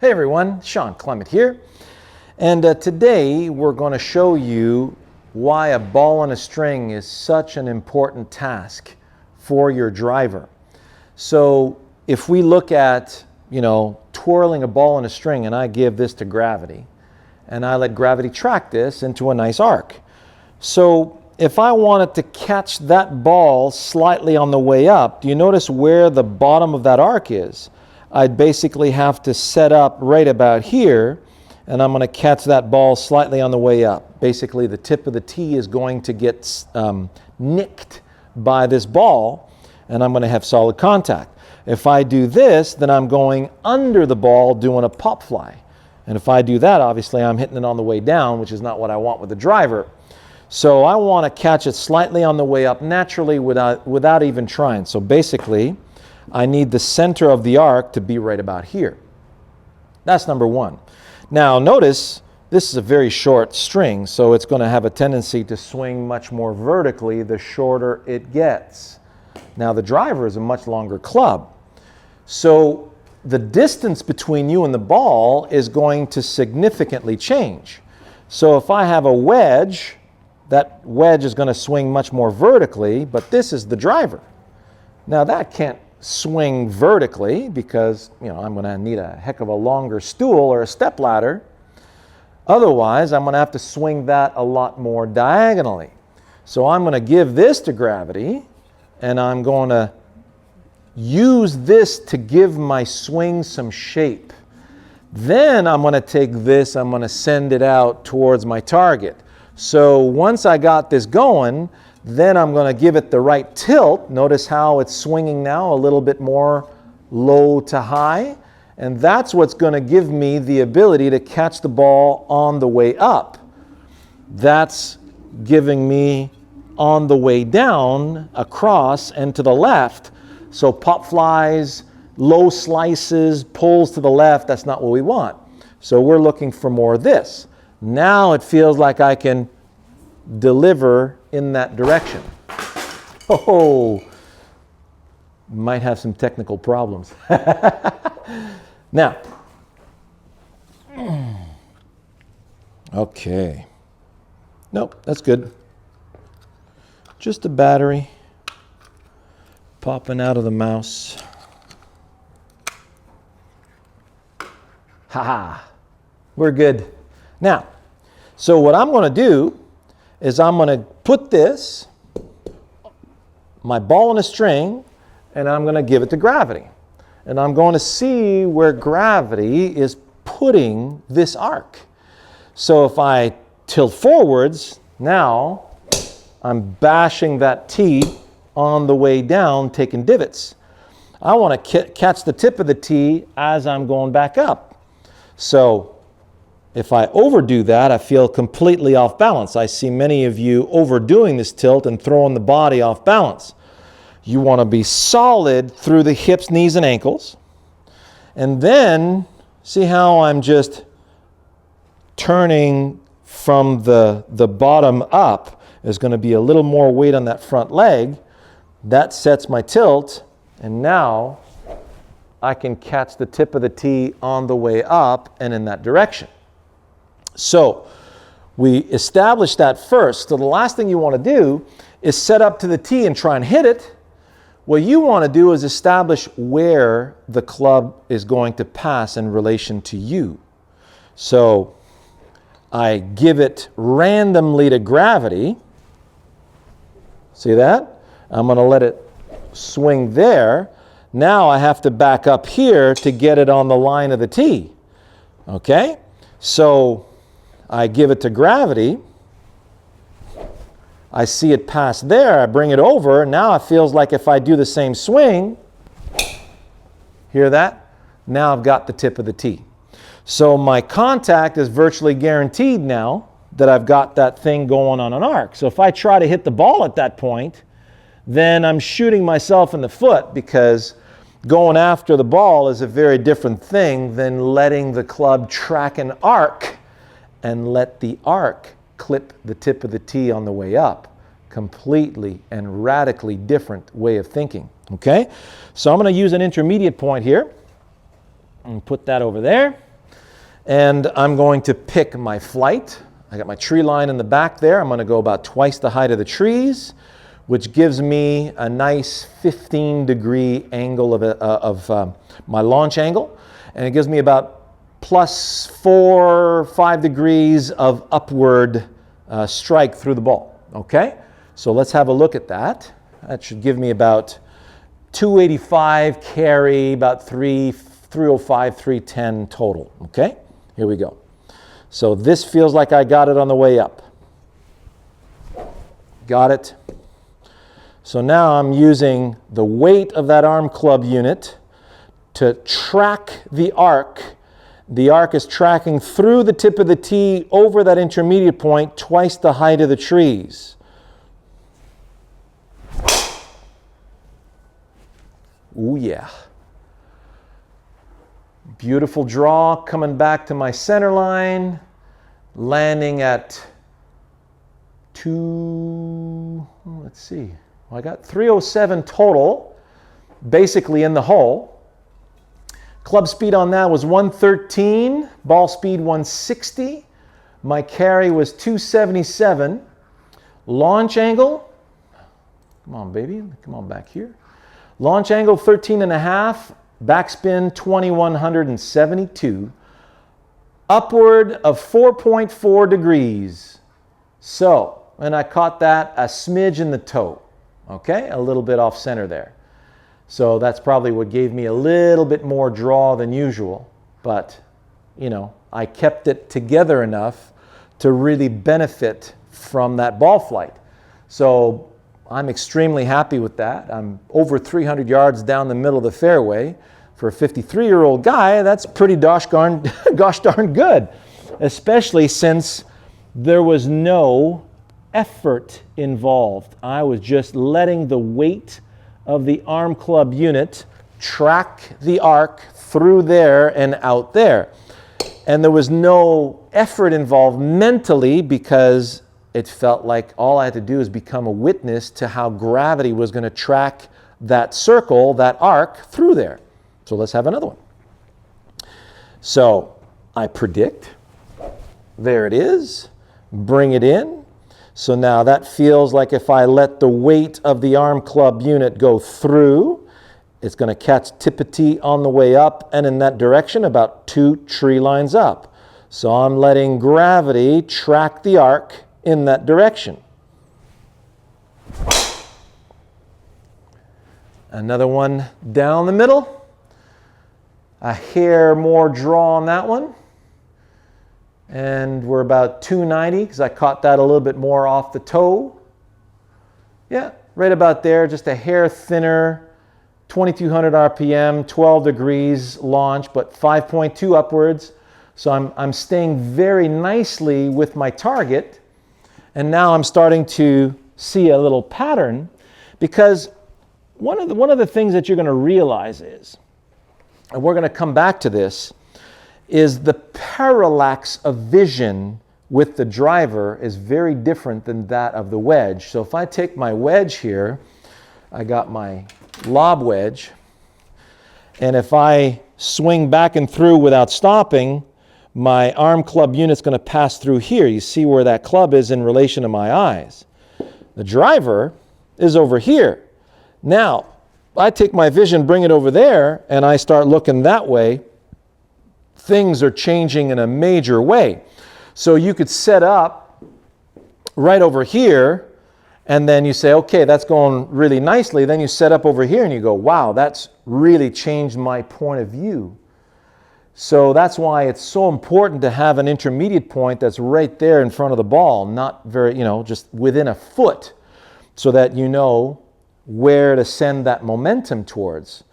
Hey everyone, Shawn Clement here, and today we're going to show you why a ball and a string is such an important task for your driver. So if we look at, twirling a ball and a string, and I give this to gravity, and I let gravity track this into a nice arc. So if I wanted to catch that ball slightly on the way up, do you notice where the bottom of that arc is? I'd basically have to set up right about here, and I'm going to catch that ball slightly on the way up. Basically, the tip of the tee is going to get nicked by this ball, and I'm going to have solid contact. If I do this, then I'm going under the ball doing a pop fly. And if I do that, obviously I'm hitting it on the way down, which is not what I want with the driver. So I want to catch it slightly on the way up naturally without even trying. So basically, I need the center of the arc to be right about here. That's number one. Now notice this is a very short string, so it's going to have a tendency to swing much more vertically the shorter it gets. Now the driver is a much longer club. So the distance between you and the ball is going to significantly change. So if I have a wedge, that wedge is going to swing much more vertically, but this is the driver. Now that can't swing vertically because I'm going to need a heck of a longer stool or a step ladder. Otherwise, I'm going to have to swing that a lot more diagonally. So I'm going to give this to gravity, and I'm going to use this to give my swing some shape. Then I'm going to take this, I'm going to send it out towards my target. So once I got this going, then I'm going to give it the right tilt. Notice how it's swinging now a little bit more low to high. And that's what's going to give me the ability to catch the ball on the way up. That's giving me on the way down, across, and to the left. So pop flies, low slices, pulls to the left, that's not what we want. So we're looking for more of this. Now it feels like I can deliver in that direction. Oh, might have some technical problems. Now, okay. Nope, that's good. Just a battery popping out of the mouse. Haha, we're good. Now, so what I'm going to do is I'm going to put this, my ball and a string, and I'm going to give it to gravity. And I'm going to see where gravity is putting this arc. So if I tilt forwards, now I'm bashing that tee on the way down, taking divots. I want to catch the tip of the tee as I'm going back up. So if I overdo that, I feel completely off balance. I see many of you overdoing this tilt and throwing the body off balance. You want to be solid through the hips, knees, and ankles. And then, see how I'm just turning from the bottom up. There's going to be a little more weight on that front leg. That sets my tilt, and now I can catch the tip of the tee on the way up and in that direction. So we established that first. So the last thing you want to do is set up to the tee and try and hit it. What you want to do is establish where the club is going to pass in relation to you. So I give it randomly to gravity. See that? I'm going to let it swing there. Now I have to back up here to get it on the line of the tee. Okay? So I give it to gravity. I see it pass there. I bring it over. Now it feels like if I do the same swing, hear that? Now I've got the tip of the tee. So my contact is virtually guaranteed now that I've got that thing going on an arc. So if I try to hit the ball at that point, then I'm shooting myself in the foot, because going after the ball is a very different thing than letting the club track an arc and let the arc clip the tip of the tee on the way up. Completely and radically different way of thinking. Okay? So I'm going to use an intermediate point here and put that over there. And I'm going to pick my flight. I got my tree line in the back there. I'm going to go about twice the height of the trees, which gives me a nice 15-degree angle of my launch angle. And it gives me about plus 4 or 5 degrees of upward strike through the ball. Okay? So let's have a look at that. That should give me about 285 carry, about 305, 310 total. Okay? Here we go. So this feels like I got it on the way up. Got it. So now I'm using the weight of that arm club unit to track the arc. The arc is tracking through the tip of the tee over that intermediate point, twice the height of the trees. Ooh, yeah. Beautiful draw, coming back to my center line, landing at let's see. Well, I got 307 total, basically in the hole. Club speed on that was 113, ball speed 160. My carry was 277. Launch angle, come on baby, come on back here. Launch angle 13.5, backspin 2172, upward of 4.4 degrees. So, and I caught that a smidge in the toe, okay? A little bit off center there. So that's probably what gave me a little bit more draw than usual, but you know, I kept it together enough to really benefit from that ball flight. So I'm extremely happy with that. I'm over 300 yards down the middle of the fairway. For a 53-year-old guy, that's pretty gosh darn good, especially since there was no effort involved. I was just letting the weight of the arm club unit track the arc through there and out there. And there was no effort involved mentally because it felt like all I had to do is become a witness to how gravity was going to track that circle, that arc, through there. So let's have another one. So I predict. There it is. Bring it in. So now that feels like if I let the weight of the arm club unit go through, it's going to catch tip of tee on the way up and in that direction about 2 tree lines up. So I'm letting gravity track the arc in that direction. Another one down the middle. A hair more draw on that one. And we're about 290 because I caught that a little bit more off the toe. Yeah, right about there, just a hair thinner, 2200 RPM, 12 degrees launch, but 5.2 upwards. So I'm staying very nicely with my target. And now I'm starting to see a little pattern because one of the things that you're going to realize is, and we're going to come back to this, is the parallax of vision with the driver is very different than that of the wedge. So if I take my wedge here, I got my lob wedge, and if I swing back and through without stopping, my arm club unit's going to pass through here. You see where that club is in relation to my eyes. The driver is over here. Now, I take my vision, bring it over there, and I start looking that way. Things are changing in a major way. So you could set up right over here, and then you say, okay, that's going really nicely. Then you set up over here, and you go, wow, that's really changed my point of view. So that's why it's so important to have an intermediate point that's right there in front of the ball, not very, just within a foot, so that you know where to send that momentum towards.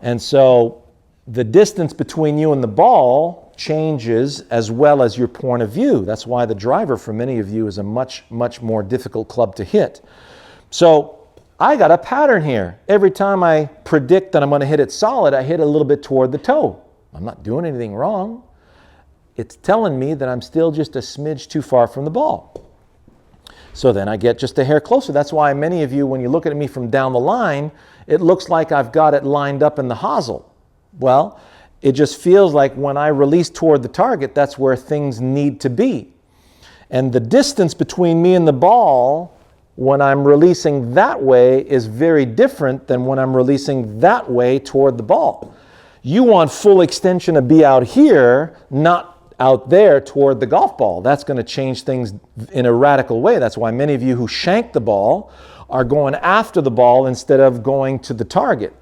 And so the distance between you and the ball changes as well as your point of view. That's why the driver for many of you is a much, much more difficult club to hit. So I got a pattern here. Every time I predict that I'm going to hit it solid, I hit a little bit toward the toe. I'm not doing anything wrong. It's telling me that I'm still just a smidge too far from the ball. So then I get just a hair closer. That's why many of you, when you look at me from down the line, it looks like I've got it lined up in the hosel. Well, It just feels like when I release toward the target, that's where things need to be. And the distance between me and the ball when I'm releasing that way is very different than when I'm releasing that way toward the ball. You want full extension to be out here, not out there toward the golf ball. That's going to change things in a radical way. That's why many of you who shank the ball are going after the ball instead of going to the target.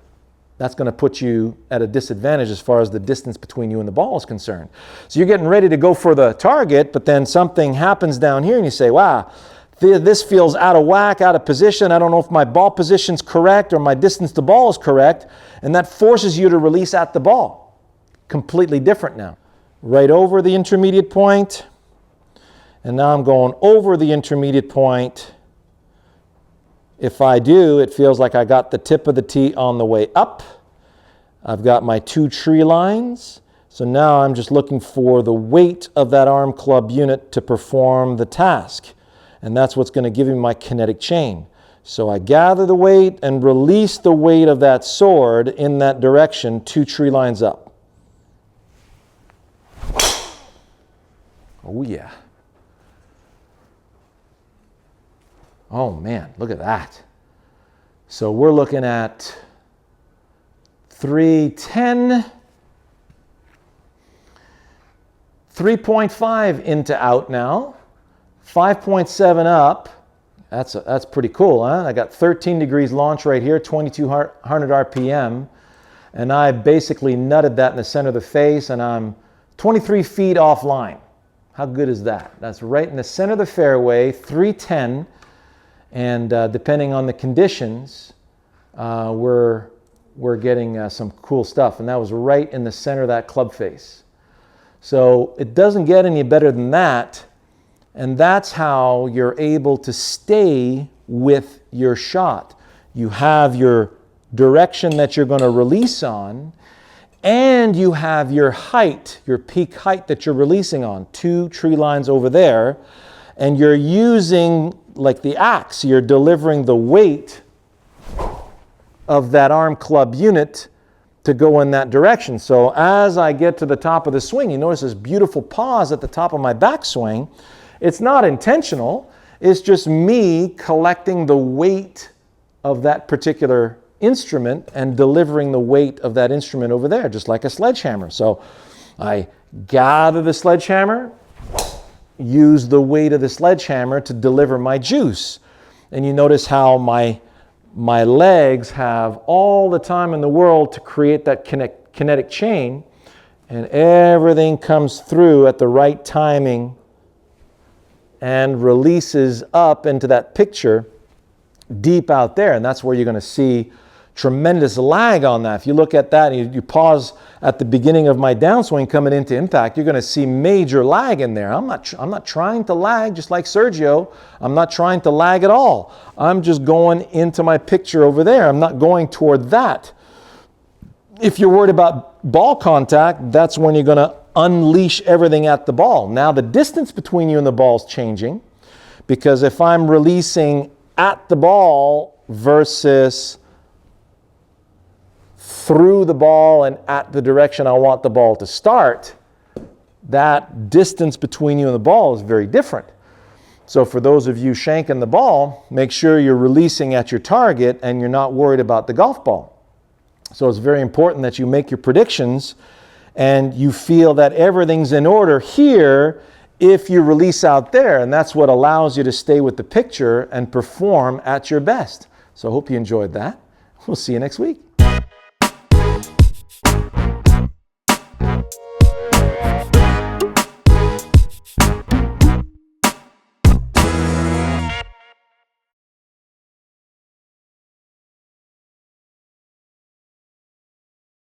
That's going to put you at a disadvantage as far as the distance between you and the ball is concerned. So you're getting ready to go for the target, but then something happens down here and you say, wow, this feels out of whack, out of position. I don't know if my ball position's correct or my distance to ball is correct. And that forces you to release at the ball. Completely different now. Right over the intermediate point. And now I'm going over the intermediate point. If I do, it feels like I got the tip of the tee on the way up. I've got my 2 tree lines. So now I'm just looking for the weight of that arm club unit to perform the task. And that's what's going to give me my kinetic chain. So I gather the weight and release the weight of that sword in that direction, 2 tree lines up. Oh yeah. Oh man, look at that. So we're looking at 310, 3.5 into out now, 5.7 up. That's pretty cool, huh? I got 13 degrees launch right here, 2200 RPM, and I basically nutted that in the center of the face, and I'm 23 feet offline. How good is that? That's right in the center of the fairway, 310. And depending on the conditions, we're getting some cool stuff. And that was right in the center of that club face. So it doesn't get any better than that. And that's how you're able to stay with your shot. You have your direction that you're going to release on, and you have your height, your peak height that you're releasing on, 2 tree lines over there. And you're using, like the axe, you're delivering the weight of that arm club unit to go in that direction. So as I get to the top of the swing, you notice this beautiful pause at the top of my backswing. It's not intentional. It's just me collecting the weight of that particular instrument and delivering the weight of that instrument over there, just like a sledgehammer. So I gather the sledgehammer, use the weight of the sledgehammer to deliver my juice. And you notice how my legs have all the time in the world to create that kinetic chain, and everything comes through at the right timing and releases up into that picture deep out there. And that's where you're going to see tremendous lag on that. If you look at that and you pause at the beginning of my downswing coming into impact, you're going to see major lag in there. I'm not trying to lag, just like Sergio. I'm not trying to lag at all. I'm just going into my picture over there. I'm not going toward that. If you're worried about ball contact, that's when you're going to unleash everything at the ball. Now the distance between you and the ball is changing, because if I'm releasing at the ball versus through the ball and at the direction I want the ball to start, that distance between you and the ball is very different. So for those of you shanking the ball, make sure you're releasing at your target and you're not worried about the golf ball. So it's very important that you make your predictions and you feel that everything's in order here if you release out there. And that's what allows you to stay with the picture and perform at your best. So I hope you enjoyed that. We'll see you next week.